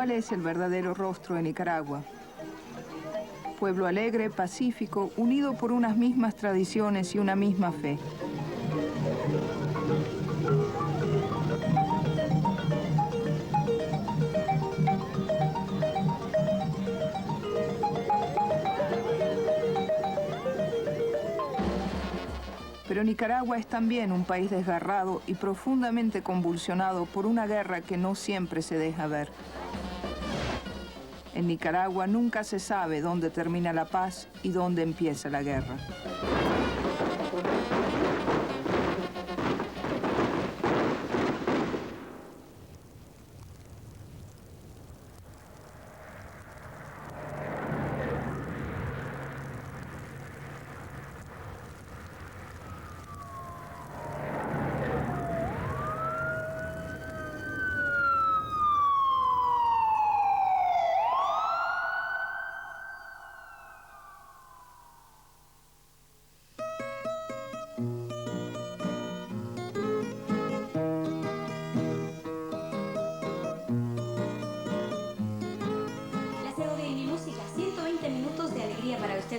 ¿Cuál es el verdadero rostro de Nicaragua? Pueblo alegre, pacífico, unido por unas mismas tradiciones y una misma fe. Pero Nicaragua es también un país desgarrado y profundamente convulsionado por una guerra que no siempre se deja ver. En Nicaragua nunca se sabe dónde termina la paz y dónde empieza la guerra.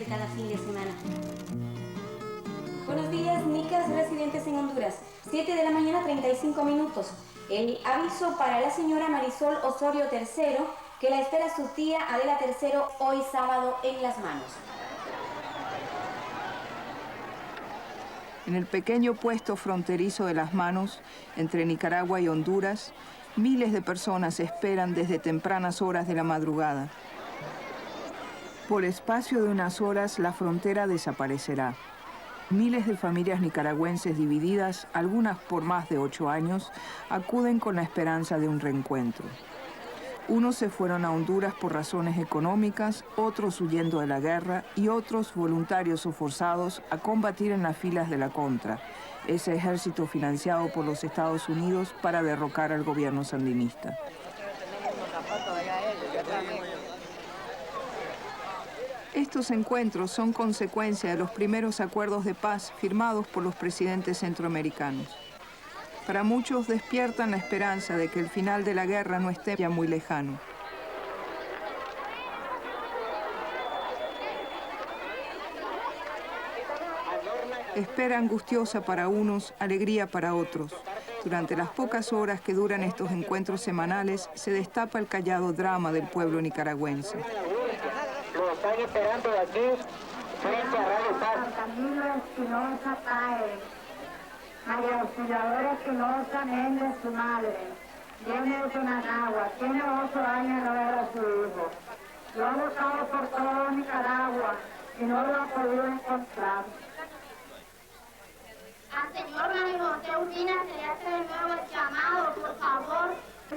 Cada fin de semana. Buenos días, nicas residentes en Honduras. 7 de la mañana, 35 minutos. El aviso para la señora Marisol Osorio III, que la espera su tía Adela III hoy sábado en Las Manos. En el pequeño puesto fronterizo de Las Manos, entre Nicaragua y Honduras, miles de personas esperan desde tempranas horas de la madrugada. Por espacio de unas horas, la frontera desaparecerá. Miles de familias nicaragüenses divididas, algunas por más de 8 años, acuden con la esperanza de un reencuentro. Unos se fueron a Honduras por razones económicas, otros huyendo de la guerra y otros voluntarios o forzados a combatir en las filas de la Contra, ese ejército financiado por los Estados Unidos para derrocar al gobierno sandinista. Estos encuentros son consecuencia de los primeros acuerdos de paz firmados por los presidentes centroamericanos. Para muchos despiertan la esperanza de que el final de la guerra no esté ya muy lejano. Espera angustiosa para unos, alegría para otros. Durante las pocas horas que duran estos encuentros semanales, se destapa el callado drama del pueblo nicaragüense. Lo están esperando aquí, frente a Radio Paz. Camilo Espinosa Páez, María Auxiliadora Espinosa Méndez, su madre. Viene de Managua, tiene 8 años de no ver a su hijo. Lo ha buscado por todo Nicaragua y no lo ha podido encontrar. Al señor Manuel José Urbina se le hace de nuevo el llamado, por favor. Se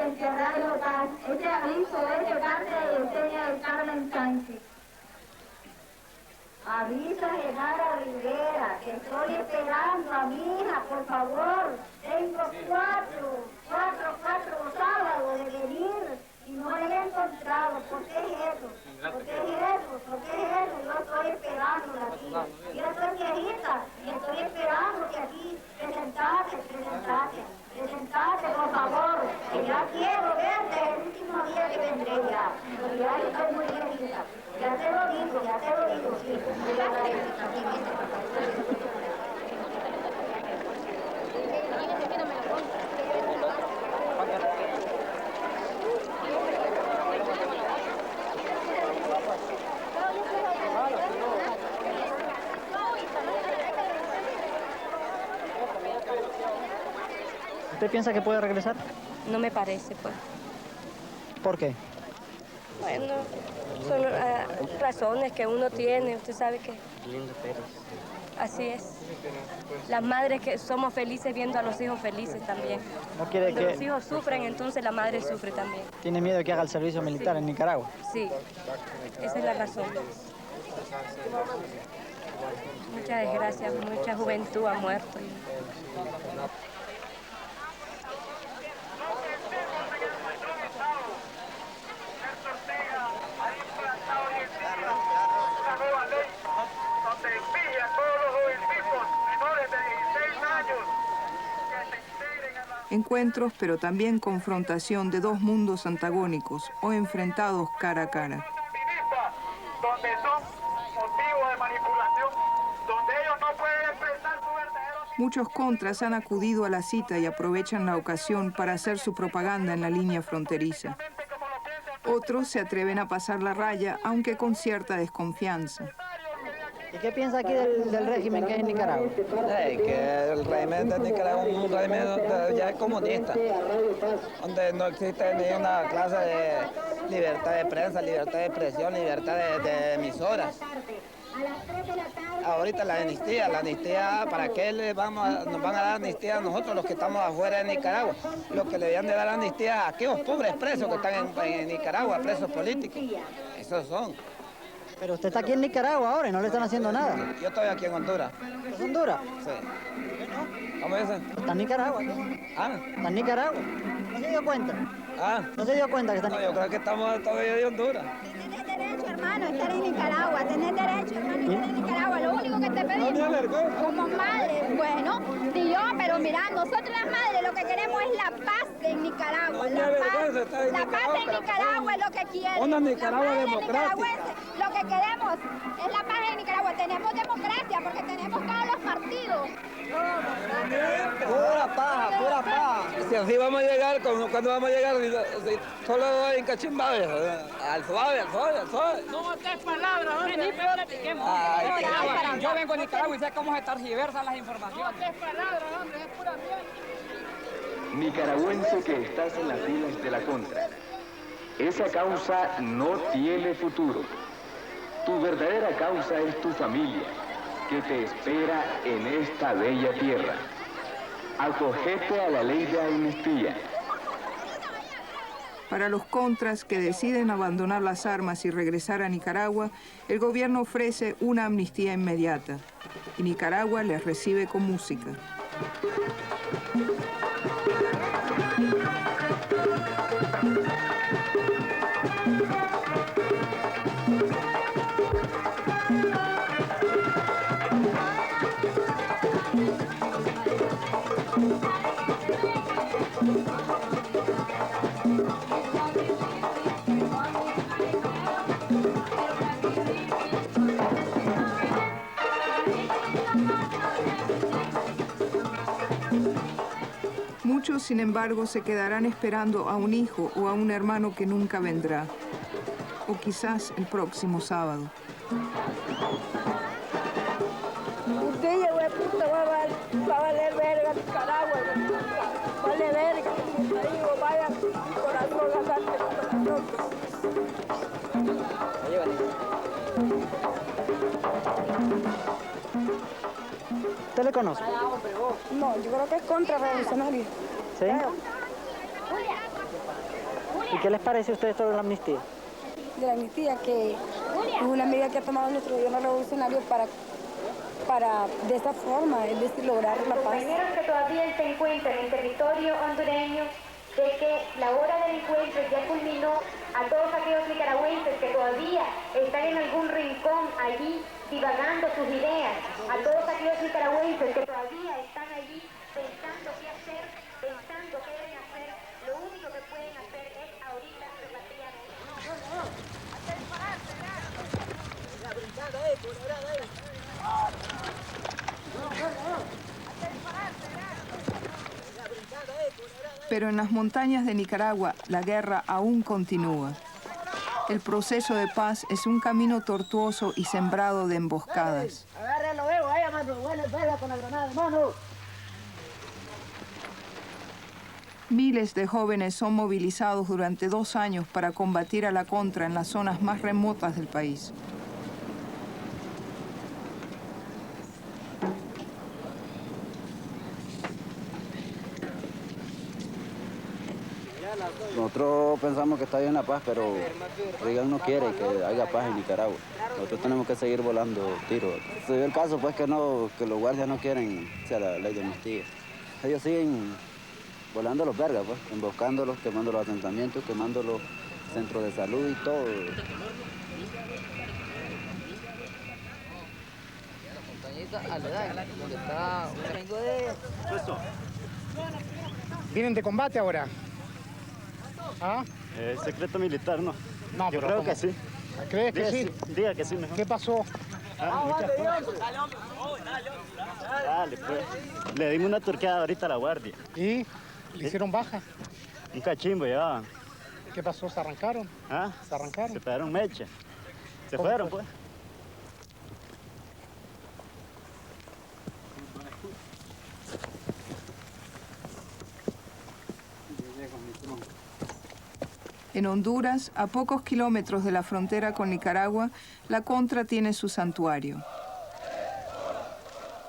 enterrar y votar. Este aviso es de parte de Eugenia del Carmen Sánchez. Avisa a Genara Rivera que estoy esperando a mi hija, por favor. Tengo cuatro sábados de venir y no la he encontrado. ¿Por qué es eso? ¿Por qué es eso? ¿Por qué es eso? Yo estoy esperándola aquí. Yo estoy viejita y estoy esperando que aquí presentate, por favor, que ya quiero verte el último día que vendré ya. Porque ya estoy muy viejita. Ya te lo digo, sí. ¿Usted piensa que puede regresar? No me parece, pues. ¿Por qué? Bueno, son razones que uno tiene, usted sabe que... Así es. Las madres que somos felices viendo a los hijos felices también. ¿No quiere Cuando que... los hijos sufren, entonces la madre sufre también. ¿Tiene miedo de que haga el servicio militar en Nicaragua? Sí, esa es la razón. Mucha desgracia, mucha juventud ha muerto. Exige a todos los jovencitos menores de 16 años que se integren a la... Encuentros, pero también confrontación de dos mundos antagónicos o enfrentados cara a cara. Donde son motivos de manipulación, donde ellos no pueden expresar su verdadero... Muchos contras han acudido a la cita y aprovechan la ocasión para hacer su propaganda en la línea fronteriza. Otros se atreven a pasar la raya, aunque con cierta desconfianza. ¿Y qué piensa aquí del régimen que hay en Nicaragua? Que el régimen de Nicaragua es un régimen ya comunista, donde no existe ni una clase de libertad de prensa, libertad de expresión, libertad de emisoras. Ahorita la amnistía, ¿para qué nos van a dar amnistía a nosotros los que estamos afuera de Nicaragua? Los que le debían de dar amnistía a aquellos pobres presos que están en Nicaragua, presos políticos. Esos son. Pero usted está aquí en Nicaragua ahora y no le están haciendo nada. Yo estoy aquí en Honduras. ¿Es Honduras? Sí. ¿Cómo dicen? Está en Nicaragua. ¿Qué? Ah. Está en Nicaragua. ¿No se dio cuenta? Ah. ¿No se dio cuenta que está en Nicaragua? Yo creo que estamos todavía de Honduras. Tenés derecho, hermano, a estar en Nicaragua. Tenés derecho, hermano, a estar en Nicaragua. Lo único que te pedimos, como madre, bueno, ni yo, pero mira, nosotros las madres lo que queremos es la paz en Nicaragua. La paz en Nicaragua es lo que quieren. Una Nicaragua democrática. Lo que queremos es la paz en Nicaragua. Tenemos democracia porque tenemos todos los partidos. Pura paja. Si así vamos a llegar, cuando vamos a llegar, solo en Cachimbabe, al suave. No mates palabras, ahora ni platiquemos. Yo vengo a Nicaragua y sé cómo se tergiversan las informaciones. No mates palabras, hombre, es pura mierda. Nicaragüense que estás en las filas de la contra. Esa causa no tiene futuro. Tu verdadera causa es tu familia, que te espera en esta bella tierra. Acogete a la ley de amnistía. Para los contras que deciden abandonar las armas y regresar a Nicaragua, el gobierno ofrece una amnistía inmediata y Nicaragua les recibe con música. Muchos, sin embargo, se quedarán esperando a un hijo o a un hermano que nunca vendrá, o quizás el próximo sábado. Usted llegó de puta, va a valer verga Nicaragua, vale verga, puta, digo, vaya, corazón, gastante, corazón. ¿Usted le conoce? No, yo creo que es contrarrevolucionario. ¿Sí? ¿Y qué les parece a ustedes sobre la amnistía? De la amnistía, que es una medida que ha tomado nuestro gobierno revolucionario para de esta forma, es decir, lograr la paz. Compañeros que todavía se encuentran en territorio hondureño, de que la hora del encuentro ya culminó. A todos aquellos nicaragüenses que todavía están en algún rincón allí divagando sus ideas, a todos aquellos nicaragüenses que todavía están allí pensando qué hacer, pensando qué deben hacer, lo único que pueden hacer es ahorita repatriarse. Pero en las montañas de Nicaragua la guerra aún continúa. El proceso de paz es un camino tortuoso y sembrado de emboscadas. Agárralo, vaya, mano, bueno, pega con la granada, hermano. Miles de jóvenes son movilizados durante 2 años para combatir a la contra en las zonas más remotas del país. Nosotros pensamos que está bien la paz, pero Reagan no quiere que haya paz en Nicaragua. Nosotros tenemos que seguir volando tiros. Se dio el caso pues que los guardias no quieren la ley de amnistía. Ellos siguen volando los vergas, pues, emboscándolos, quemando los asentamientos, quemando los centros de salud y todo. Donde está un gringo de... ¿Vienen de combate ahora? ¿Ah? Secreto militar, ¿no? No, yo pero creo ¿cómo? que sí. ¿Crees que sí? Diga que sí mejor. ¿Qué pasó? Dale, pues. Le dimos una turqueada ahorita a la guardia. ¿Y? ¿Le hicieron baja? Un cachimbo llevaban. ¿Qué pasó? ¿Se arrancaron? ¿Ah? ¿Se arrancaron? Se pegaron mecha. Se ¿Cómo fueron, fue? pues. En Honduras, a pocos kilómetros de la frontera con Nicaragua, la Contra tiene su santuario.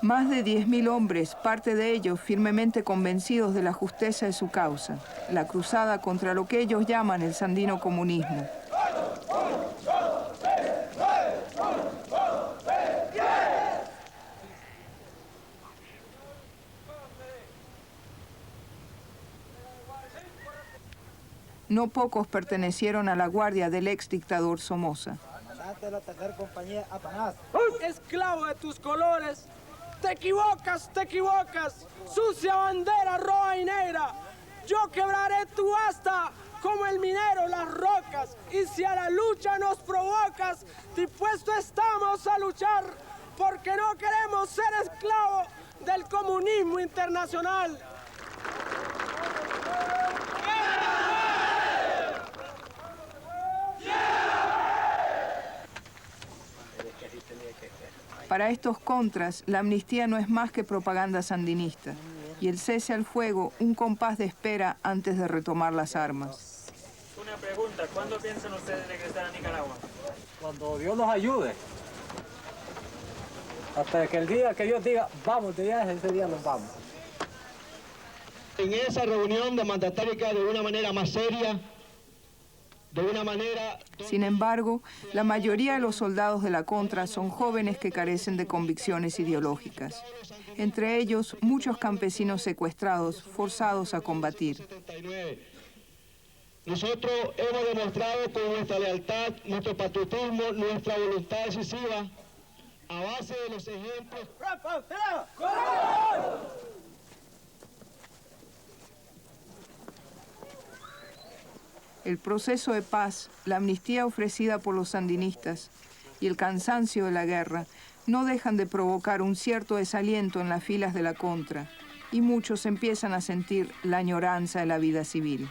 Más de 10.000 hombres, parte de ellos firmemente convencidos de la justeza de su causa, la cruzada contra lo que ellos llaman el sandino comunismo. No pocos pertenecieron a la guardia del ex dictador Somoza. Esclavo de tus colores, te equivocas, sucia bandera roja y negra. Yo quebraré tu asta como el minero las rocas, y si a la lucha nos provocas, dispuestos estamos a luchar, porque no queremos ser esclavos del comunismo internacional. Para estos contras, la amnistía no es más que propaganda sandinista y el cese al fuego un compás de espera antes de retomar las armas. Una pregunta, ¿cuándo piensan ustedes regresar a Nicaragua? Cuando Dios nos ayude. Hasta que el día que Dios diga, vamos de viaje, ese día nos vamos. En esa reunión de mandatarica de una manera más seria, Sin embargo, la mayoría de los soldados de la Contra son jóvenes que carecen de convicciones ideológicas. Entre ellos, muchos campesinos secuestrados, forzados a combatir. Nosotros hemos demostrado con nuestra lealtad, nuestro patriotismo, nuestra voluntad decisiva, a base de los ejemplos. El proceso de paz, la amnistía ofrecida por los sandinistas y el cansancio de la guerra no dejan de provocar un cierto desaliento en las filas de la Contra, y muchos empiezan a sentir la añoranza de la vida civil.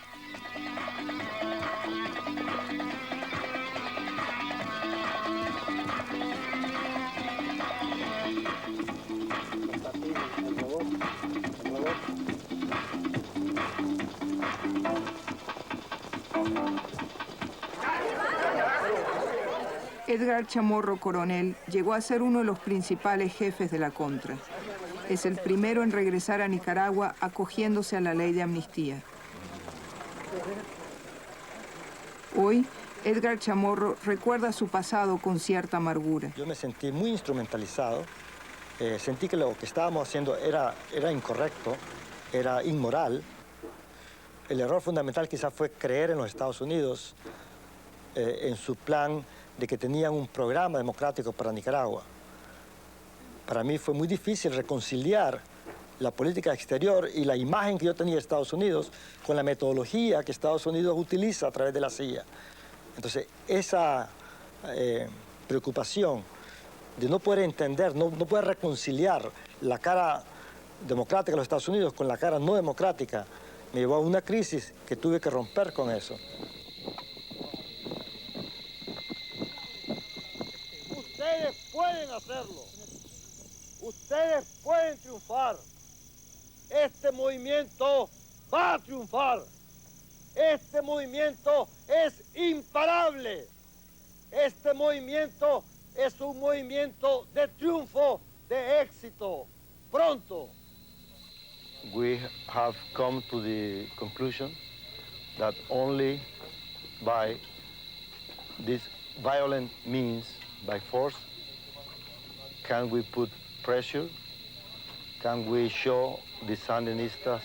Edgar Chamorro Coronel llegó a ser uno de los principales jefes de la Contra. Es el primero en regresar a Nicaragua acogiéndose a la ley de amnistía. Hoy, Edgar Chamorro recuerda su pasado con cierta amargura. Yo me sentí muy instrumentalizado, sentí que lo que estábamos haciendo era incorrecto, era inmoral. El error fundamental quizás fue creer en los Estados Unidos, en su plan de que tenían un programa democrático para Nicaragua. Para mí fue muy difícil reconciliar la política exterior y la imagen que yo tenía de Estados Unidos con la metodología que Estados Unidos utiliza a través de la CIA. Entonces, esa preocupación de no poder entender, no poder reconciliar la cara democrática de los Estados Unidos con la cara no democrática, me llevó a una crisis que tuve que romper con eso. Ustedes pueden hacerlo. Ustedes pueden triunfar. Este movimiento va a triunfar. Este movimiento es imparable. Este movimiento es un movimiento de triunfo, de éxito. Pronto. We have come to the conclusion that only by this violent means, by force, can we put pressure, can we show the Sandinistas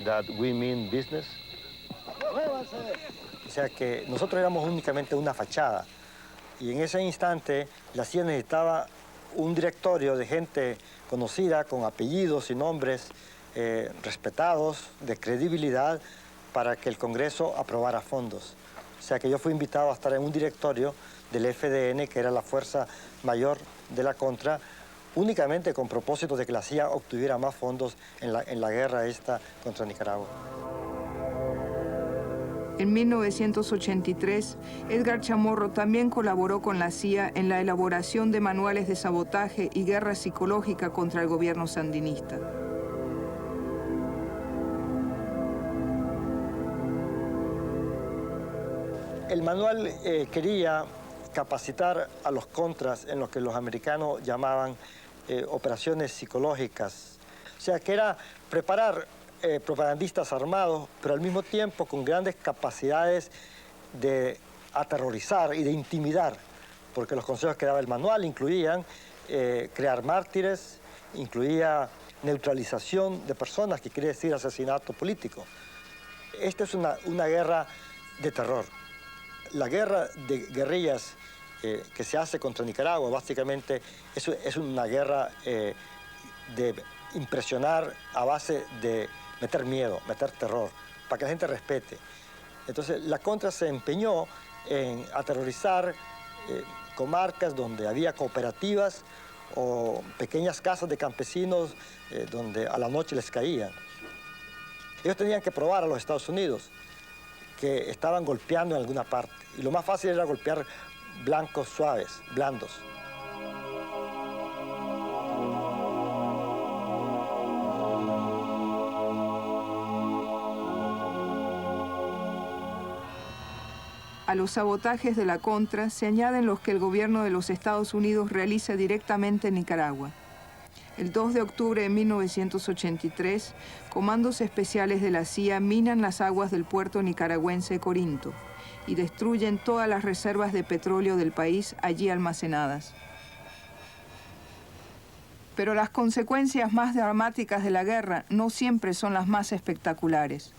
that we mean business. O sea que nosotros éramos únicamente una fachada y en ese instante la CIA necesitaba un directorio de gente conocida, con apellidos y nombres, respetados, de credibilidad, para que el Congreso aprobara fondos. O sea que yo fui invitado a estar en un directorio del FDN, que era la fuerza mayor de la Contra, únicamente con propósito de que la CIA obtuviera más fondos en la guerra esta contra Nicaragua. En 1983, Edgar Chamorro también colaboró con la CIA en la elaboración de manuales de sabotaje y guerra psicológica contra el gobierno sandinista. El manual quería capacitar a los contras en lo que los americanos llamaban operaciones psicológicas. O sea, que era preparar propagandistas armados, pero al mismo tiempo con grandes capacidades de aterrorizar y de intimidar, porque los consejos que daba el manual incluían crear mártires, incluía neutralización de personas, que quiere decir asesinato político. Esta es una guerra de terror. La guerra de guerrillas que se hace contra Nicaragua, básicamente, es una guerra de impresionar a base de meter miedo, meter terror, para que la gente respete. Entonces, la Contra se empeñó en aterrorizar comarcas donde había cooperativas o pequeñas casas de campesinos donde a la noche les caían. Ellos tenían que probar a los Estados Unidos que estaban golpeando en alguna parte. Y lo más fácil era golpear blancos suaves, blandos. A los sabotajes de la Contra se añaden los que el gobierno de los Estados Unidos realiza directamente en Nicaragua. El 2 de octubre de 1983, comandos especiales de la CIA minan las aguas del puerto nicaragüense de Corinto y destruyen todas las reservas de petróleo del país allí almacenadas. Pero las consecuencias más dramáticas de la guerra no siempre son las más espectaculares.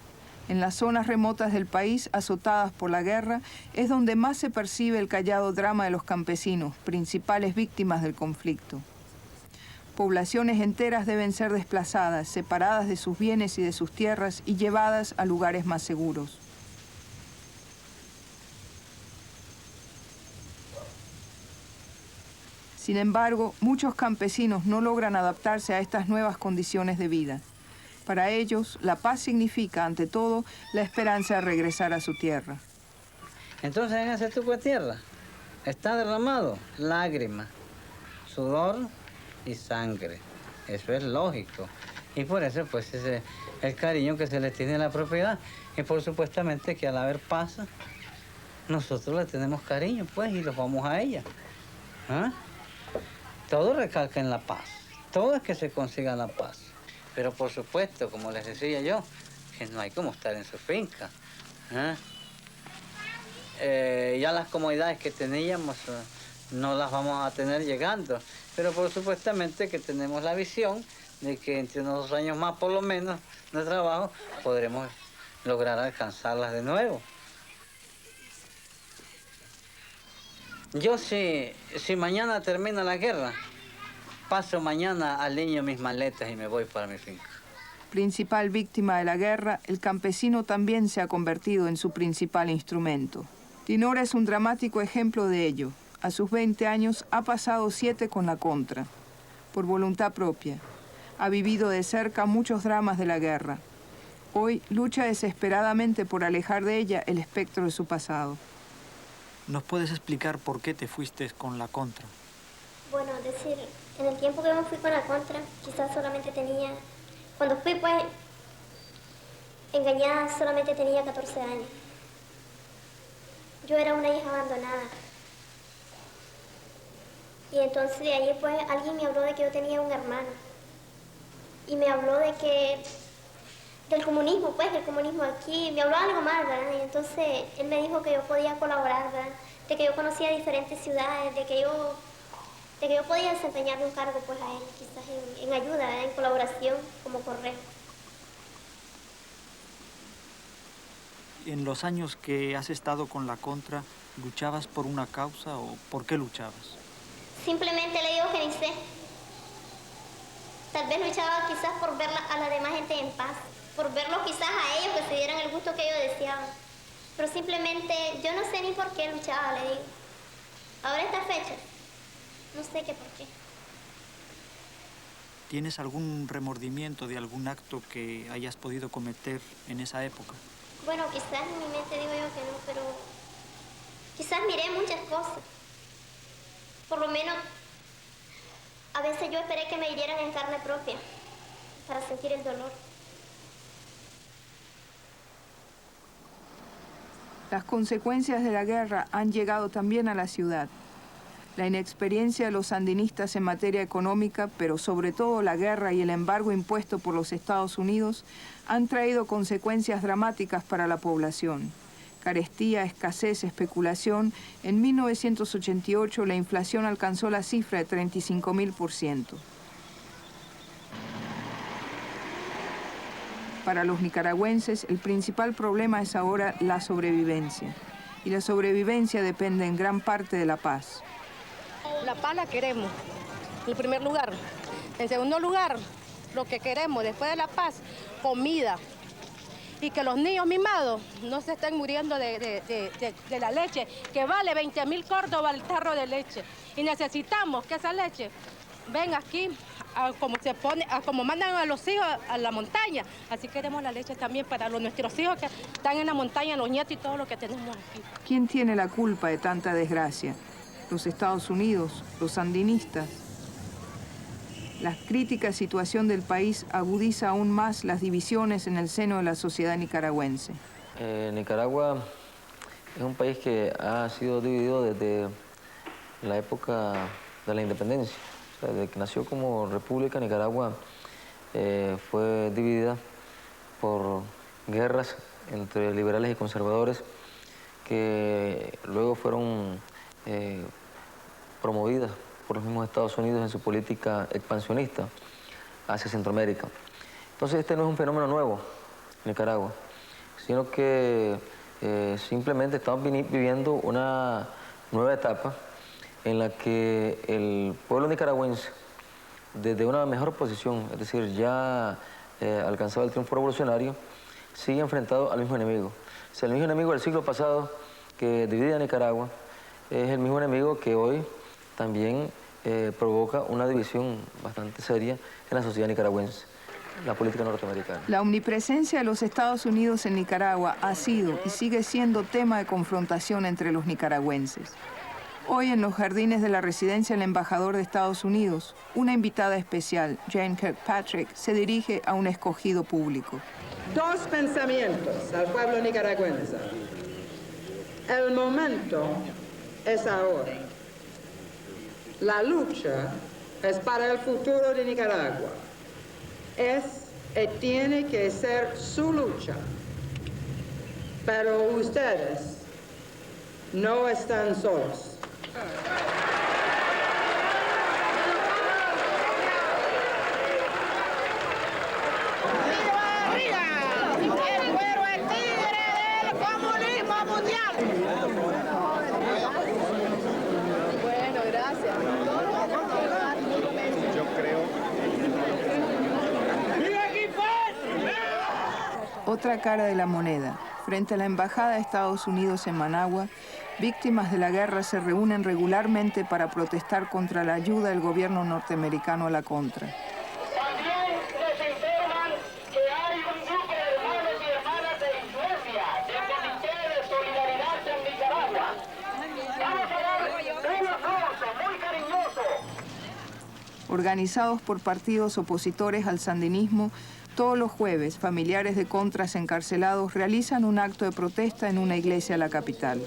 En las zonas remotas del país azotadas por la guerra es donde más se percibe el callado drama de los campesinos, principales víctimas del conflicto. Poblaciones enteras deben ser desplazadas, separadas de sus bienes y de sus tierras y llevadas a lugares más seguros. Sin embargo, muchos campesinos no logran adaptarse a estas nuevas condiciones de vida. Para ellos, la paz significa, ante todo, la esperanza de regresar a su tierra. Entonces, en ese tubo de tierra está derramado lágrimas, sudor y sangre. Eso es lógico. Y por eso, pues, es el cariño que se le tiene a la propiedad. Y por supuestamente que al haber paz, nosotros le tenemos cariño, pues, y los vamos a ella. ¿Ah? Todo recalca en la paz. Todo es que se consiga la paz. Pero por supuesto, como les decía yo, que no hay como estar en su finca. Ya las comodidades que teníamos no las vamos a tener llegando. Pero por supuestamente que tenemos la visión de que entre unos 2 años más, por lo menos, de trabajo, podremos lograr alcanzarlas de nuevo. Yo si mañana termina la guerra, paso mañana alineo mis maletas y me voy para mi finca. Principal víctima de la guerra, el campesino también se ha convertido en su principal instrumento. Dinora es un dramático ejemplo de ello. A sus 20 años ha pasado 7 con la Contra. Por voluntad propia. Ha vivido de cerca muchos dramas de la guerra. Hoy lucha desesperadamente por alejar de ella el espectro de su pasado. ¿Nos puedes explicar por qué te fuiste con la Contra? Bueno, decir, en el tiempo que me fui con la Contra, quizás solamente tenía... Cuando fui, pues, engañada, solamente tenía 14 años. Yo era una hija abandonada. Y entonces de ahí, pues, alguien me habló de que yo tenía un hermano. Y me habló de que... del comunismo, pues, del comunismo aquí. Me habló algo más, ¿verdad? Y entonces él me dijo que yo podía colaborar, ¿verdad? De que yo conocía diferentes ciudades, de que yo podía desempeñarme un cargo, pues, a él, quizás en ayuda, ¿verdad? En colaboración, como correo. En los años que has estado con la Contra, ¿luchabas por una causa o por qué luchabas? Simplemente le digo que ni sé. Tal vez luchaba quizás por ver a la demás gente en paz, por verlos quizás a ellos que se dieran el gusto que ellos deseaban. Pero simplemente yo no sé ni por qué luchaba, le digo. Ahora esta fecha, no sé qué por qué. ¿Tienes algún remordimiento de algún acto que hayas podido cometer en esa época? Bueno, quizás en mi mente digo yo que no, pero quizás miré muchas cosas. Por lo menos, a veces yo esperé que me hirieran en carne propia para sentir el dolor. Las consecuencias de la guerra han llegado también a la ciudad. La inexperiencia de los sandinistas en materia económica, pero sobre todo la guerra y el embargo impuesto por los Estados Unidos, han traído consecuencias dramáticas para la población. Carestía, escasez, especulación. En 1988 la inflación alcanzó la cifra de 35.000%. Para los nicaragüenses, el principal problema es ahora la sobrevivencia. Y la sobrevivencia depende en gran parte de la paz. La paz la queremos, en primer lugar. En segundo lugar, lo que queremos después de la paz, comida. Y que los niños mimados no se estén muriendo de la leche, que vale 20.000 córdobas el tarro de leche. Y necesitamos que esa leche venga aquí, como mandan a los hijos a la montaña. Así queremos la leche también para nuestros hijos que están en la montaña, los nietos y todo lo que tenemos aquí. ¿Quién tiene la culpa de tanta desgracia? ¿Los Estados Unidos? ¿Los sandinistas? La crítica situación del país agudiza aún más las divisiones en el seno de la sociedad nicaragüense. Nicaragua es un país que ha sido dividido desde la época de la independencia. O sea, desde que nació como república, Nicaragua fue dividida por guerras entre liberales y conservadores que luego fueron promovidas por los mismos Estados Unidos en su política expansionista hacia Centroamérica. Entonces este no es un fenómeno nuevo en Nicaragua, sino que simplemente estamos viviendo una nueva etapa en la que el pueblo nicaragüense, desde una mejor posición, es decir, ya alcanzado el triunfo revolucionario, sigue enfrentado al mismo enemigo. O sea, el mismo enemigo del siglo pasado que dividía a Nicaragua es el mismo enemigo que hoy también provoca una división bastante seria en la sociedad nicaragüense, la política norteamericana. La omnipresencia de los Estados Unidos en Nicaragua ha sido y sigue siendo tema de confrontación entre los nicaragüenses. Hoy en los jardines de la residencia del embajador de Estados Unidos, una invitada especial, Jane Kirkpatrick, se dirige a un escogido público. Dos pensamientos al pueblo nicaragüense. El momento es ahora. La lucha es para el futuro de Nicaragua. Es y tiene que ser su lucha. Pero ustedes no están solos. Otra cara de la moneda. Frente a la Embajada de Estados Unidos en Managua, víctimas de la guerra se reúnen regularmente para protestar contra la ayuda del gobierno norteamericano a la contra. También les informan que hay un grupo de hermanos y hermanas de Iglesia, del Comité de Solidaridad en Nicaragua. Vamos a dar un aplauso muy cariñoso. Organizados por partidos opositores al sandinismo, todos los jueves, familiares de contras encarcelados realizan un acto de protesta en una iglesia de la capital.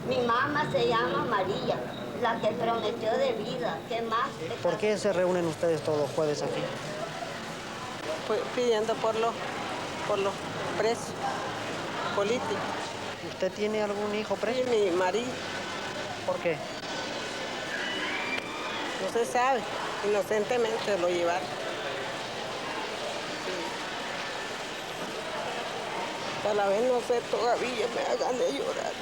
Mi mamá se llama María, la que prometió de vida. ¿Qué más? ¿Por qué se reúnen ustedes todos los jueves aquí? Pidiendo por los presos políticos. ¿Usted tiene algún hijo preso? Sí, mi marido. ¿Por qué? No se sabe. Inocentemente lo llevaron. A la vez no sé, todavía me hagan de llorar.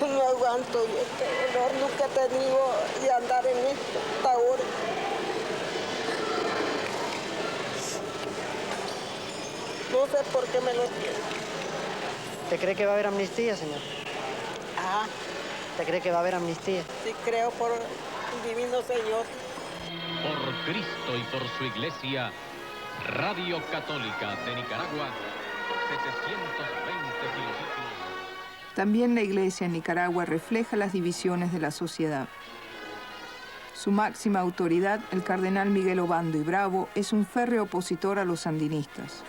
No aguanto yo este dolor, nunca he tenido de andar estar en esta hora. No sé por qué me lo quiero. ¿Usted cree que va a haber amnistía, señor? Ajá. ¿Usted cree que va a haber amnistía? Sí, creo por el divino Señor. Por Cristo y por su iglesia, Radio Católica de Nicaragua, 720 kilociclos. También la iglesia en Nicaragua refleja las divisiones de la sociedad. Su máxima autoridad, el cardenal Miguel Obando y Bravo, es un férreo opositor a los sandinistas.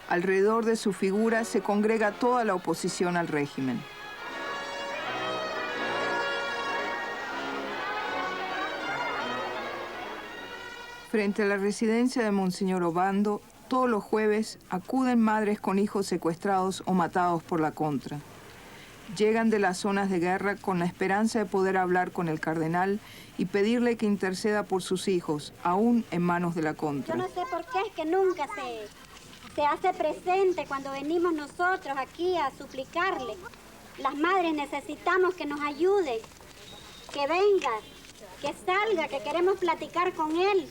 Alrededor de su figura se congrega toda la oposición al régimen. Frente a la residencia de Monseñor Obando, todos los jueves acuden madres con hijos secuestrados o matados por la Contra. Llegan de las zonas de guerra con la esperanza de poder hablar con el cardenal y pedirle que interceda por sus hijos, aún en manos de la Contra. Yo no sé por qué es que nunca se hace presente cuando venimos nosotros aquí a suplicarle. Las madres necesitamos que nos ayude, que venga, que salga, que queremos platicar con él.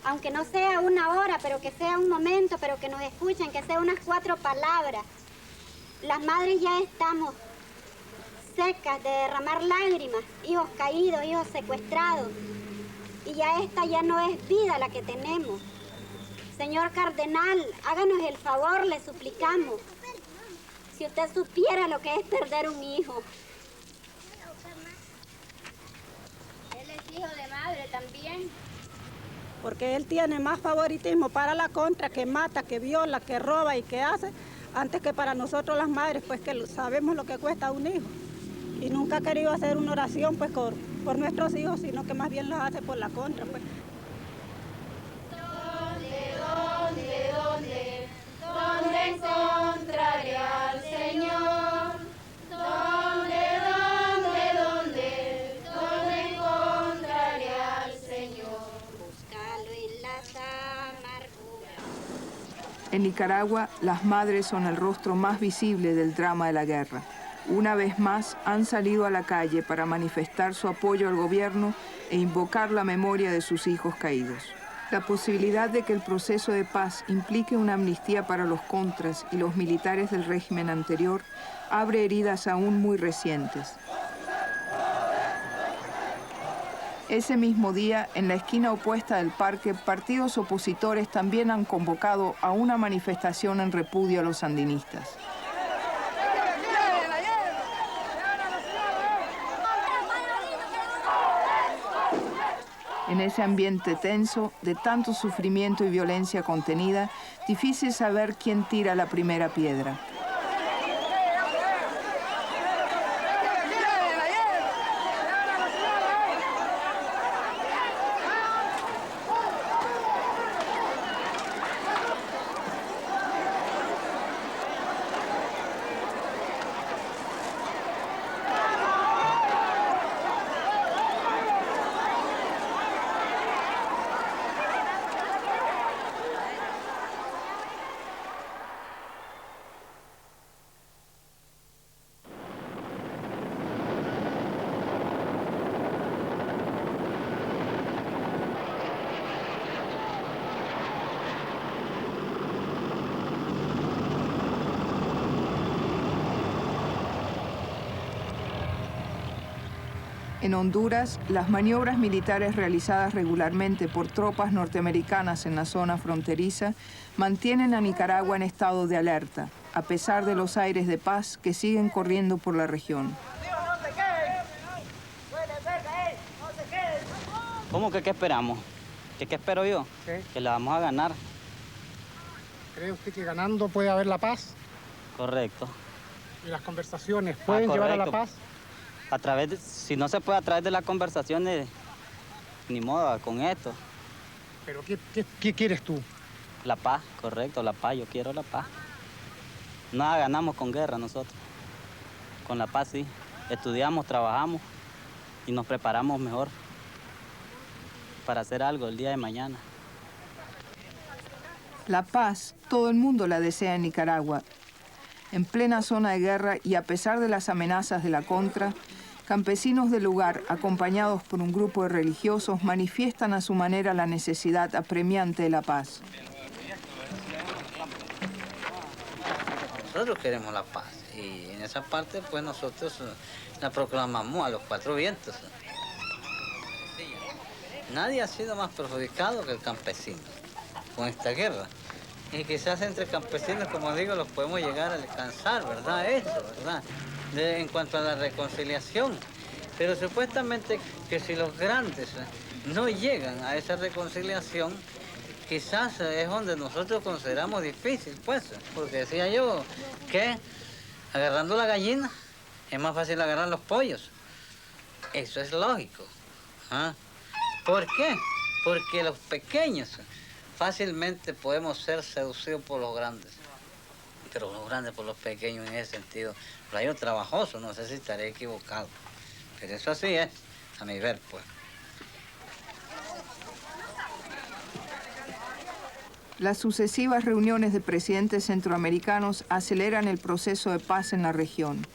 Aunque no sea una hora, pero que sea un momento, pero que nos escuchen, que sea unas 4 palabras. Las madres ya estamos secas de derramar lágrimas, hijos caídos, hijos secuestrados. Y ya esta ya no es vida la que tenemos. Señor cardenal, háganos el favor, le suplicamos. Si usted supiera lo que es perder un hijo. Él es hijo de madre también. Porque él tiene más favoritismo para la Contra, que mata, que viola, que roba y que hace, antes que para nosotros las madres, pues que sabemos lo que cuesta un hijo. Y nunca ha querido hacer una oración pues por nuestros hijos, sino que más bien las hace por la Contra, pues. ¿Dónde encontraré al Señor? ¿Dónde encontraré al Señor? Búscalo en las amarguras. En Nicaragua, las madres son el rostro más visible del drama de la guerra. Una vez más, han salido a la calle para manifestar su apoyo al gobierno e invocar la memoria de sus hijos caídos. La posibilidad de que el proceso de paz implique una amnistía para los contras y los militares del régimen anterior abre heridas aún muy recientes. Ese mismo día, en la esquina opuesta del parque, partidos opositores también han convocado a una manifestación en repudio a los sandinistas. En ese ambiente tenso, de tanto sufrimiento y violencia contenida, difícil saber quién tira la primera piedra. En Honduras, las maniobras militares realizadas regularmente por tropas norteamericanas en la zona fronteriza mantienen a Nicaragua en estado de alerta, a pesar de los aires de paz que siguen corriendo por la región. ¿Cómo que qué esperamos? ¿Qué espero yo? ¿Qué? Que la vamos a ganar. ¿Cree usted que ganando puede haber la paz? Correcto. ¿Y las conversaciones pueden llevar a la paz? A través de, si no se puede a través de las conversaciones, ni modo, con esto. ¿Pero qué quieres tú? La paz, correcto, la paz, yo quiero la paz. Nada ganamos con guerra nosotros. Con la paz sí. Estudiamos, trabajamos y nos preparamos mejor para hacer algo el día de mañana. La paz, todo el mundo la desea en Nicaragua. En plena zona de guerra y a pesar de las amenazas de la Contra, campesinos del lugar, acompañados por un grupo de religiosos, manifiestan a su manera la necesidad apremiante de la paz. Nosotros queremos la paz y en esa parte pues nosotros la proclamamos a los cuatro vientos. Nadie ha sido más perjudicado que el campesino con esta guerra. Y quizás entre campesinos, como digo, los podemos llegar a alcanzar, ¿verdad? Eso, ¿verdad? En cuanto a la reconciliación. Pero supuestamente que si los grandes no llegan a esa reconciliación, quizás es donde nosotros consideramos difícil, pues. Porque decía yo que agarrando la gallina es más fácil agarrar los pollos. Eso es lógico. ¿Ah? ¿Por qué? Porque los pequeños fácilmente podemos ser seducidos por los grandes. Pero los grandes por los pequeños en ese sentido. Rayo trabajoso, no sé si estaré equivocado. Pero eso así es, a mi ver, pues. Las sucesivas reuniones de presidentes centroamericanos aceleran el proceso de paz en la región.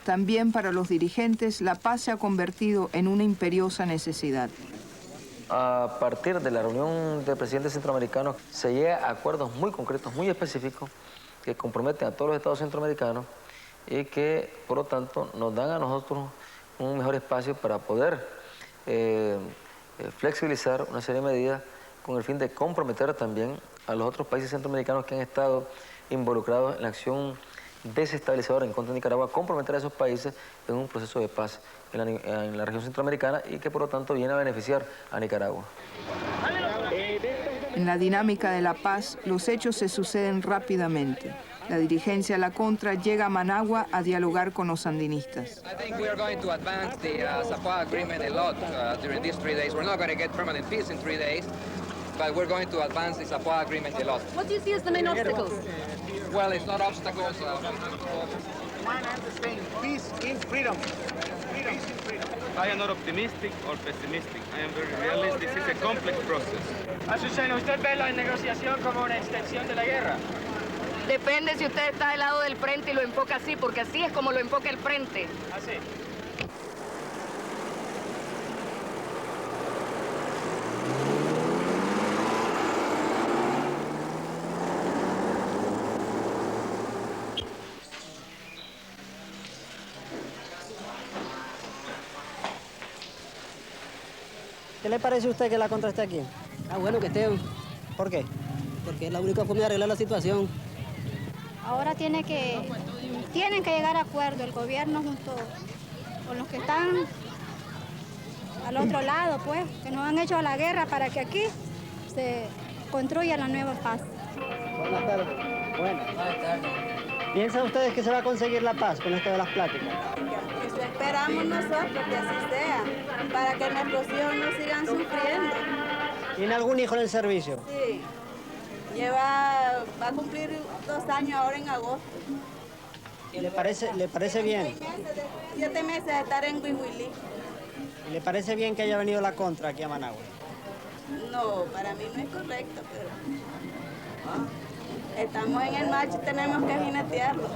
También para los dirigentes, la paz se ha convertido en una imperiosa necesidad. A partir de la reunión de presidentes centroamericanos se llega a acuerdos muy concretos, muy específicos, que comprometen a todos los estados centroamericanos y que, por lo tanto, nos dan a nosotros un mejor espacio para poder flexibilizar una serie de medidas con el fin de comprometer también a los otros países centroamericanos que han estado involucrados en la acción desestabilizadora en contra de Nicaragua, comprometer a esos países en un proceso de paz en la región centroamericana y que por lo tanto viene a beneficiar a Nicaragua. En la dinámica de la paz, los hechos se suceden rápidamente. La dirigencia de la Contra llega a Managua a dialogar con los sandinistas. I think we are going to advance the Zapá agreement a lot during these 3 days. We're not going to get permanent peace in 3 days, but we're going to advance the Zapá agreement a lot. What do you see as the main obstacles? Well, it's not obstacles. One and the same, peace in freedom. Peace in freedom. I am not optimistic or pessimistic. I am very realistic. This is a complex process. Azucena, ¿usted ve la negociación como una extensión de la guerra? Depende si usted está del lado del frente y lo enfoca así, porque así es como lo enfoca el frente. Así. ¿Qué le parece a usted que la Contra esté aquí? Ah, bueno que esté. ¿Por qué? Porque es la única forma de arreglar la situación. Ahora tienen que llegar a acuerdo el gobierno junto con los que están al otro lado, pues, que nos han hecho la guerra para que aquí se construya la nueva paz. Buenas tardes. Buenas tardes. ¿Piensan ustedes que se va a conseguir la paz con esto de las pláticas? Eso esperamos nosotros que así sea, para que nuestros hijos no sigan sufriendo. ¿Tiene algún hijo en el servicio? Sí. Va a cumplir 2 años ahora en agosto. ¿Le parece bien? 7 meses de estar en Huihuilí. ¿Le parece bien que haya venido la Contra aquí a Managua? No, para mí no es correcto, pero estamos en el marcho y tenemos que jinetearlo.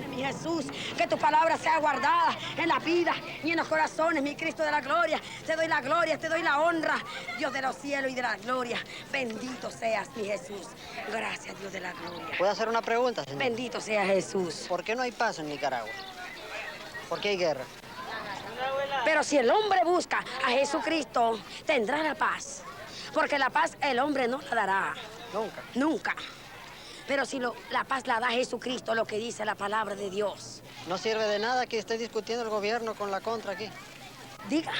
Mi Jesús, que tu palabra sea guardada en la vida y en los corazones, mi Cristo de la gloria. Te doy la gloria, te doy la honra, Dios de los cielos y de la gloria. Bendito seas, mi Jesús. Gracias, Dios de la gloria. ¿Puedo hacer una pregunta, señor? Bendito sea Jesús. ¿Por qué no hay paz en Nicaragua? ¿Por qué hay guerra? Pero si el hombre busca a Jesucristo, tendrá la paz. Porque la paz el hombre no la dará. Nunca. Nunca. Pero si la paz la da Jesucristo, lo que dice la palabra de Dios. No sirve de nada que esté discutiendo el gobierno con la Contra aquí. Diga.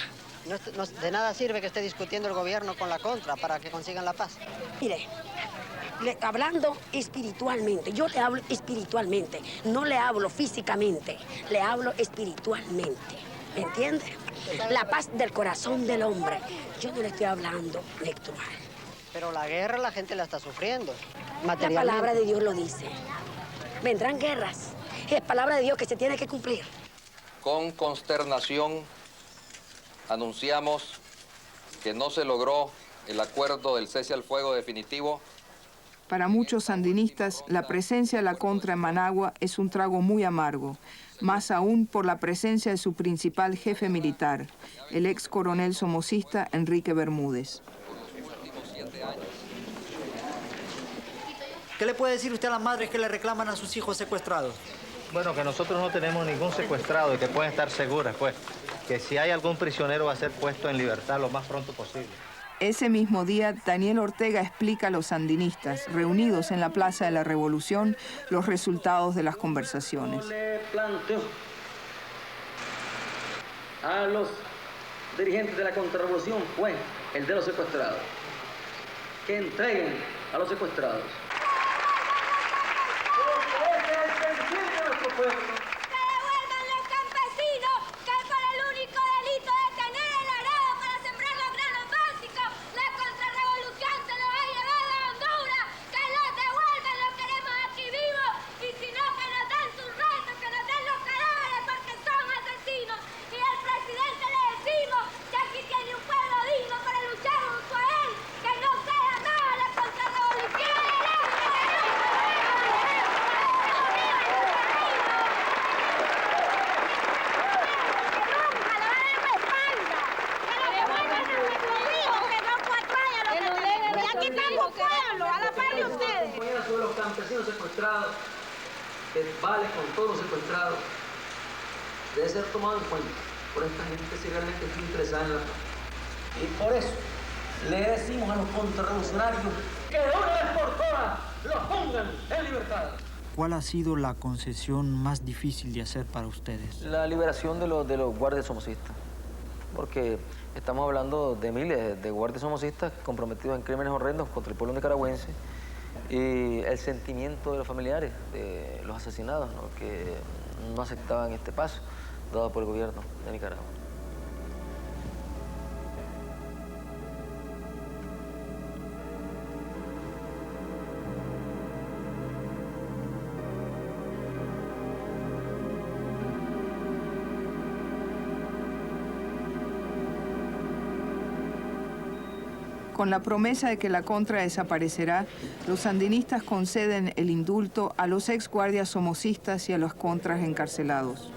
De nada sirve que esté discutiendo el gobierno con la Contra para que consigan la paz. Mire, hablando espiritualmente, yo le hablo espiritualmente, no le hablo físicamente, le hablo espiritualmente. ¿Me entiende? La paz del corazón del hombre. Yo no le estoy hablando virtual. Pero la guerra la gente la está sufriendo. La palabra de Dios lo dice. Vendrán guerras. Es palabra de Dios que se tiene que cumplir. Con consternación anunciamos que no se logró el acuerdo del cese al fuego definitivo Para muchos sandinistas, la presencia de la Contra en Managua es un trago muy amargo, más aún por la presencia de su principal jefe militar, el ex coronel somocista Enrique Bermúdez. ¿Qué le puede decir usted a las madres que le reclaman a sus hijos secuestrados? Bueno, que nosotros no tenemos ningún secuestrado y que pueden estar seguras, pues, que si hay algún prisionero va a ser puesto en libertad lo más pronto posible. Ese mismo día, Daniel Ortega explica a los sandinistas, reunidos en la Plaza de la Revolución, los resultados de las conversaciones. Le planteo a los dirigentes de la contrarrevolución fue el de los secuestrados, que entreguen a los secuestrados. Porque ese es el sentir de nuestro pueblo. Secuestrados, que vale con todos los secuestrados, debe ser tomado en cuenta por esta gente que realmente está interesada en la paz. Y por eso le decimos a los contrarrevolucionarios que de una vez por todas los pongan en libertad. ¿Cuál ha sido la concesión más difícil de hacer para ustedes? La liberación de los guardias somocistas, porque estamos hablando de miles de guardias somocistas comprometidos en crímenes horrendos contra el pueblo nicaragüense, y el sentimiento de los familiares de los asesinados, ¿no?, que no aceptaban este paso dado por el gobierno de Nicaragua. Con la promesa de que la Contra desaparecerá, los sandinistas conceden el indulto a los ex guardias somocistas y a los contras encarcelados.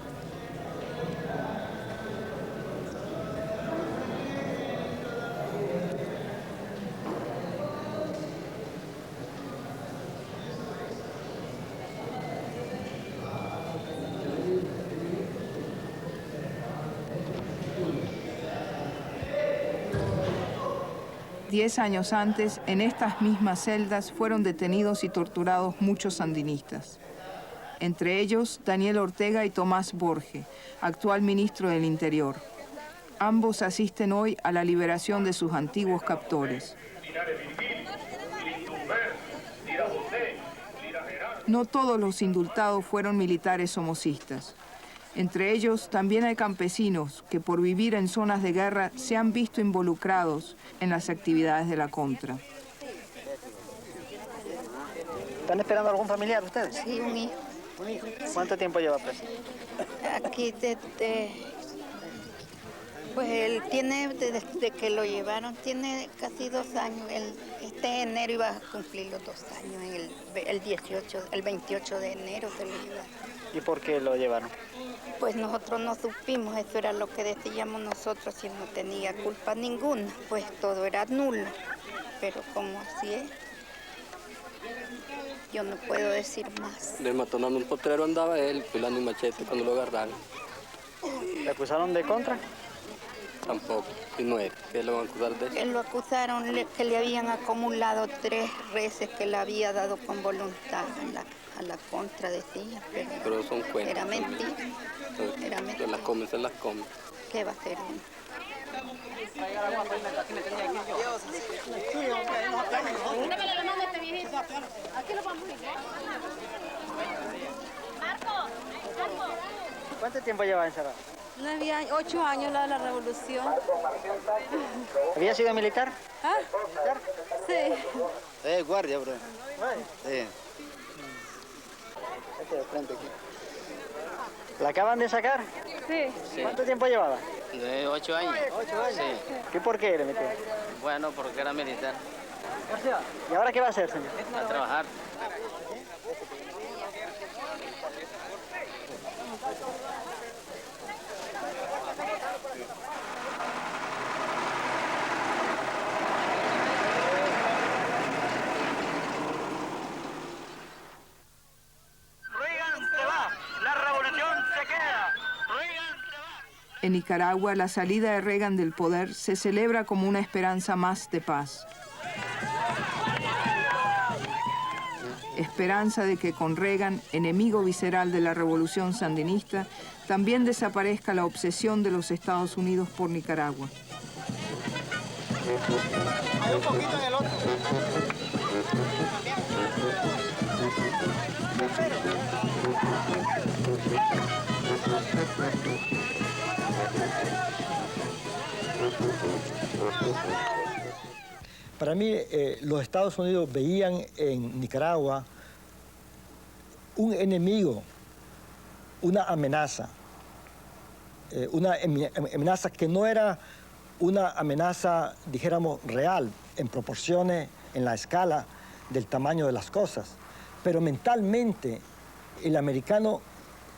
Diez años antes, en estas mismas celdas fueron detenidos y torturados muchos sandinistas. Entre ellos, Daniel Ortega y Tomás Borge, actual ministro del Interior. Ambos asisten hoy a la liberación de sus antiguos captores. No todos los indultados fueron militares somocistas. Entre ellos también hay campesinos que por vivir en zonas de guerra se han visto involucrados en las actividades de la Contra. ¿Están esperando algún familiar ustedes? Sí, un hijo. ¿Un hijo? ¿Cuánto tiempo lleva preso? Aquí pues él tiene, desde que lo llevaron, tiene casi 2 años. Este enero iba a cumplir los 2 años, el 28 de enero se lo llevaron. ¿Y por qué lo llevaron? Pues nosotros no supimos, eso era lo que decíamos nosotros, si él no tenía culpa ninguna, pues todo era nulo. Pero como así es, yo no puedo decir más. Del matón en un potrero andaba él, pilando un machete cuando lo agarraron. ¿Le acusaron de Contra? Tampoco, y no es, ¿qué lo van a acusar de eso? Él lo acusaron que le habían acumulado 3 reses que le había dado con voluntad a la Contra, decía. Pero son cuentos. Era mentira. Era mentira. Se las comen, se las comen. ¿Qué va a hacer uno? ¿Cuánto tiempo lleva encerrado? 8 años la revolución. ¿Había sido militar? ¿Ah? ¿Militar? Sí. Guardia, bro. Sí. Este de frente aquí. ¿La acaban de sacar? Sí. ¿Cuánto tiempo llevaba? De 8 años. 8 años. Sí. ¿Y por qué le metieron? Bueno, porque era militar. ¿Y ahora qué va a hacer, señor? A trabajar. En Nicaragua, la salida de Reagan del poder se celebra como una esperanza más de paz. Esperanza de que con Reagan, enemigo visceral de la revolución sandinista, también desaparezca la obsesión de los Estados Unidos por Nicaragua. Hay un poquito en el otro. Para mí, los Estados Unidos veían en Nicaragua un enemigo, una amenaza que no era una amenaza, dijéramos, real, en proporciones, en la escala del tamaño de las cosas. Pero mentalmente, el americano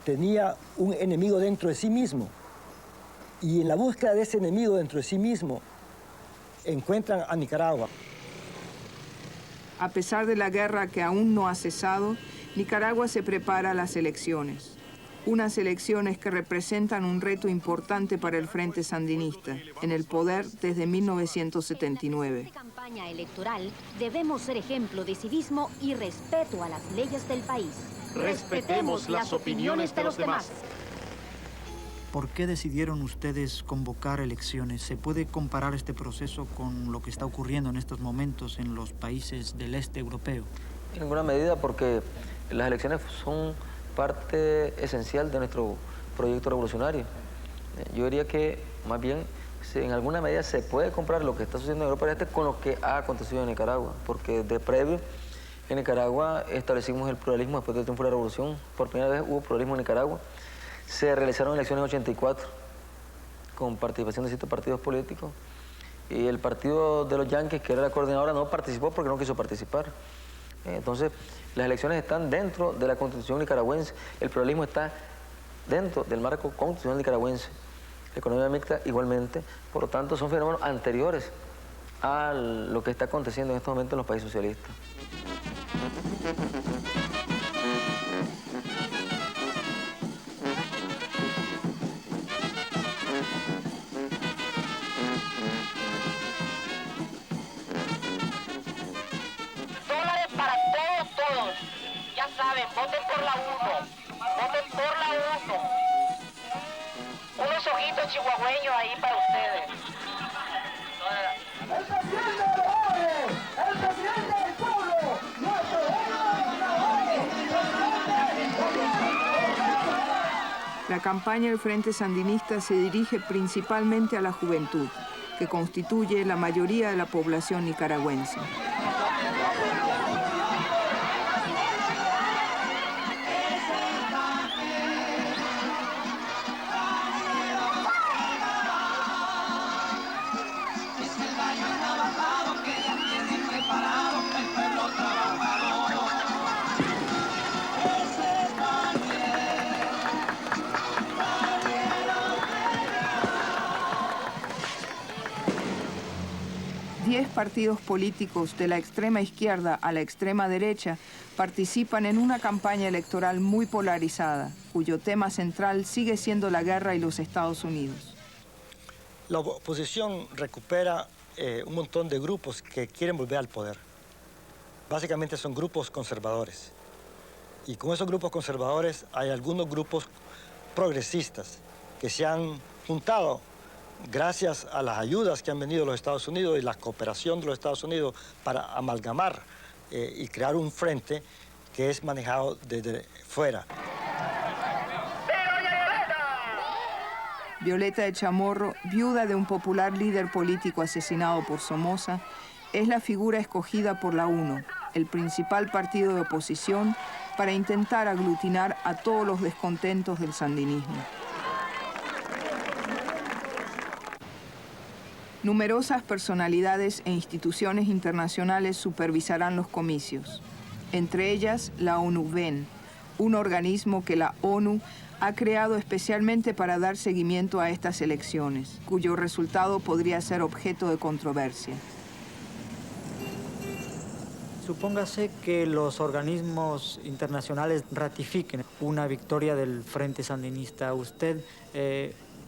tenía un enemigo dentro de sí mismo. Y en la búsqueda de ese enemigo dentro de sí mismo, encuentran a Nicaragua. A pesar de la guerra que aún no ha cesado, Nicaragua se prepara a las elecciones. Unas elecciones que representan un reto importante para el Frente Sandinista, en el poder desde 1979. En esta campaña electoral debemos ser ejemplo de civismo y respeto a las leyes del país. Respetemos las opiniones de los demás. ¿Por qué decidieron ustedes convocar elecciones? ¿Se puede comparar este proceso con lo que está ocurriendo en estos momentos en los países del este europeo? En ninguna medida, porque las elecciones son parte esencial de nuestro proyecto revolucionario. Yo diría que, más bien, en alguna medida se puede comparar lo que está sucediendo en Europa del Este con lo que ha acontecido en Nicaragua, porque de previo en Nicaragua establecimos el pluralismo después del triunfo de la revolución. Por primera vez hubo pluralismo en Nicaragua. Se realizaron elecciones en 84 con participación de 7 partidos políticos y el partido de los Yankees, que era la coordinadora, no participó porque no quiso participar. Entonces, las elecciones están dentro de la Constitución nicaragüense, el pluralismo está dentro del marco constitucional nicaragüense, la economía mixta igualmente, por lo tanto son fenómenos anteriores a lo que está aconteciendo en estos momentos en los países socialistas. Voten por la 1, voten por la 1. Unos ojitos chihuahueños ahí para ustedes. ¡El presidente de los jóvenes! ¡El presidente del pueblo! ¡Nuestro La campaña del Frente Sandinista se dirige principalmente a la juventud, que constituye la mayoría de la población nicaragüense. Partidos políticos de la extrema izquierda a la extrema derecha participan en una campaña electoral muy polarizada, cuyo tema central sigue siendo la guerra y los Estados Unidos. La oposición recupera un montón de grupos que quieren volver al poder. Básicamente son grupos conservadores. Y con esos grupos conservadores hay algunos grupos progresistas que se han juntado gracias a las ayudas que han venido de los Estados Unidos y la cooperación de los Estados Unidos para amalgamar y crear un frente que es manejado desde fuera. Violeta de Chamorro, viuda de un popular líder político asesinado por Somoza, es la figura escogida por la UNO, el principal partido de oposición, para intentar aglutinar a todos los descontentos del sandinismo. Numerosas personalidades e instituciones internacionales supervisarán los comicios, entre ellas la ONU-VEN, un organismo que la ONU ha creado especialmente para dar seguimiento a estas elecciones, cuyo resultado podría ser objeto de controversia. Supóngase que los organismos internacionales ratifiquen una victoria del Frente Sandinista. ¿Usted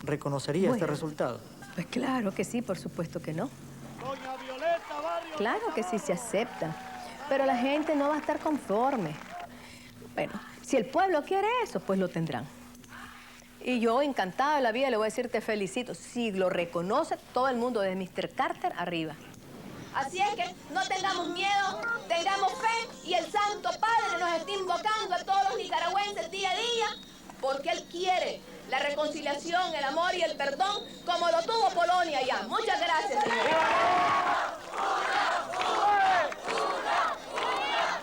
reconocería este resultado? Pues claro que sí, por supuesto que no. Claro que sí se acepta, pero la gente no va a estar conforme. Bueno, si el pueblo quiere eso, pues lo tendrán. Y yo, encantada de la vida, le voy a decir te felicito. Si lo reconoce todo el mundo, desde Mr. Carter arriba. Así es que no tengamos miedo, tengamos fe y el Santo Padre nos está invocando a todos los nicaragüenses día a día porque Él quiere la reconciliación, el amor y el perdón como lo tuvo Polonia ya. Muchas gracias, señor.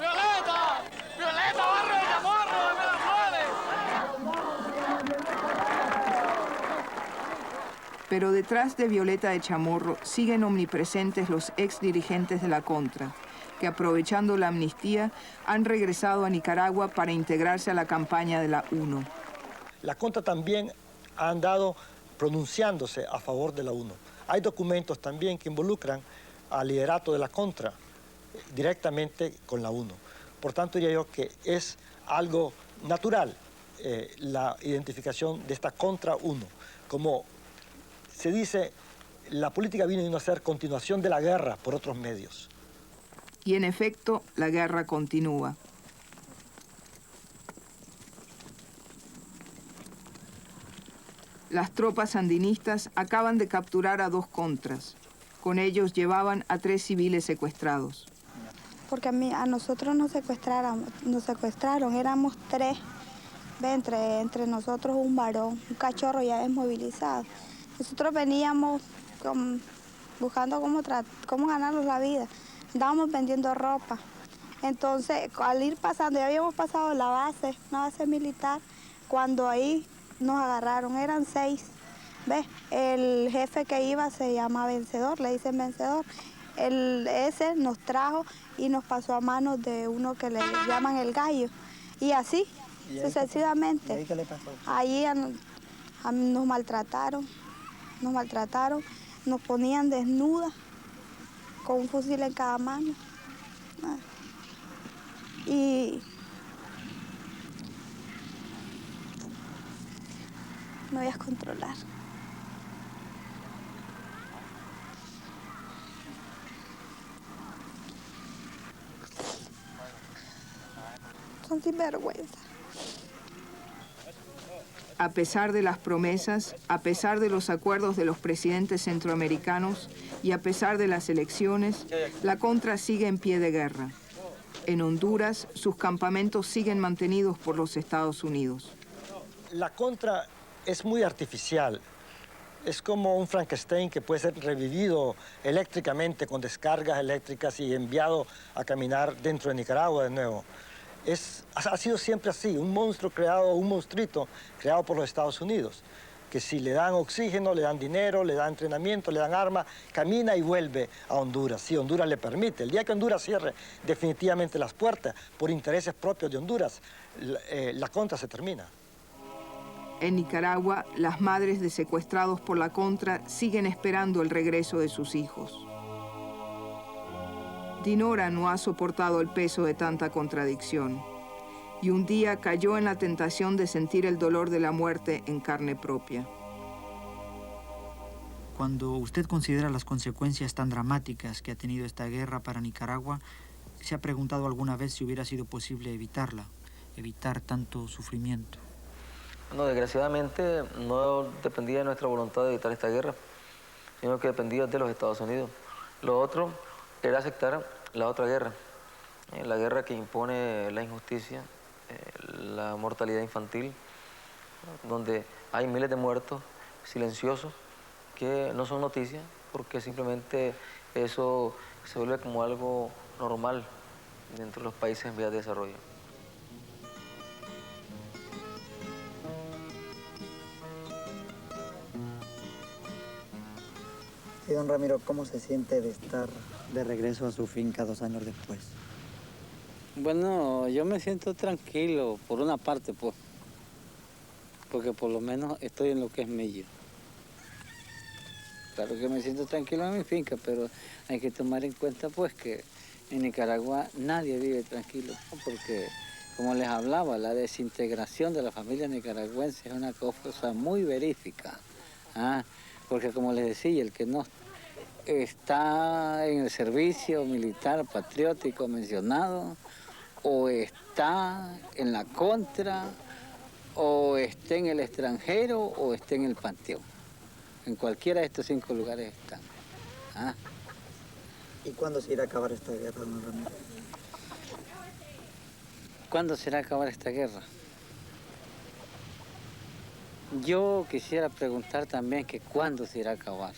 ¡Violeta! ¡Violeta, barrio de Chamorro, de Miraflores! Pero detrás de Violeta de Chamorro siguen omnipresentes los ex dirigentes de la Contra, que aprovechando la amnistía han regresado a Nicaragua para integrarse a la campaña de la UNO. La Contra también ha andado pronunciándose a favor de la UNO. Hay documentos también que involucran al liderato de la Contra directamente con la UNO. Por tanto, diría yo que es algo natural la identificación de esta Contra UNO. Como se dice, la política vino a ser continuación de la guerra por otros medios. Y en efecto, la guerra continúa. Las tropas sandinistas acaban de capturar a 2 contras. Con ellos llevaban a 3 civiles secuestrados. Porque a nosotros nos secuestraron, éramos 3. Entre nosotros un varón, un cachorro ya desmovilizado. Nosotros veníamos buscando cómo ganarnos la vida. Andábamos vendiendo ropa. Entonces, al ir pasando, ya habíamos pasado una base militar, cuando ahí nos agarraron, eran 6. ¿Ves? El jefe que iba se llama Vencedor, le dicen Vencedor. Ese nos trajo y nos pasó a manos de uno que le llaman el Gallo. Y así, sucesivamente. ¿Y ahí qué le pasó? Allí nos maltrataron, nos ponían desnudas, con un fusil en cada mano. Y me voy a controlar. Son sinvergüenza. A pesar de las promesas, a pesar de los acuerdos de los presidentes centroamericanos y a pesar de las elecciones, la Contra sigue en pie de guerra. En Honduras, sus campamentos siguen mantenidos por los Estados Unidos. La Contra es muy artificial. Es como un Frankenstein que puede ser revivido eléctricamente con descargas eléctricas y enviado a caminar dentro de Nicaragua de nuevo. Ha sido siempre así, un monstruo creado, un monstruito creado por los Estados Unidos, que si le dan oxígeno, le dan dinero, le dan entrenamiento, le dan armas, camina y vuelve a Honduras, si Honduras le permite. El día que Honduras cierre definitivamente las puertas por intereses propios de Honduras, la Contra se termina. En Nicaragua, las madres de secuestrados por la Contra siguen esperando el regreso de sus hijos. Dinora no ha soportado el peso de tanta contradicción y un día cayó en la tentación de sentir el dolor de la muerte en carne propia. Cuando usted considera las consecuencias tan dramáticas que ha tenido esta guerra para Nicaragua, ¿se ha preguntado alguna vez si hubiera sido posible evitarla, evitar tanto sufrimiento? No, desgraciadamente no dependía de nuestra voluntad de evitar esta guerra, sino que dependía de los Estados Unidos. Lo otro era aceptar la otra guerra, la guerra que impone la injusticia, la mortalidad infantil, donde hay miles de muertos silenciosos que no son noticias porque simplemente eso se vuelve como algo normal dentro de los países en vías de desarrollo. Y don Ramiro, ¿cómo se siente de estar de regreso a su finca 2 años después? Bueno, yo me siento tranquilo, por una parte, pues. Porque por lo menos estoy en lo que es Mello. Claro que me siento tranquilo en mi finca, pero hay que tomar en cuenta, pues, que en Nicaragua nadie vive tranquilo, ¿no? Porque, como les hablaba, la desintegración de la familia nicaragüense es una cosa muy verífica. Porque, como les decía, el que no está en el servicio militar patriótico mencionado, o está en la contra, o esté en el extranjero, o esté en el panteón. En cualquiera de estos 5 lugares están. ¿Y cuándo se irá a acabar esta guerra, don Ramiro? ¿Cuándo se irá a acabar esta guerra? Yo quisiera preguntar también que cuándo se irá a acabar.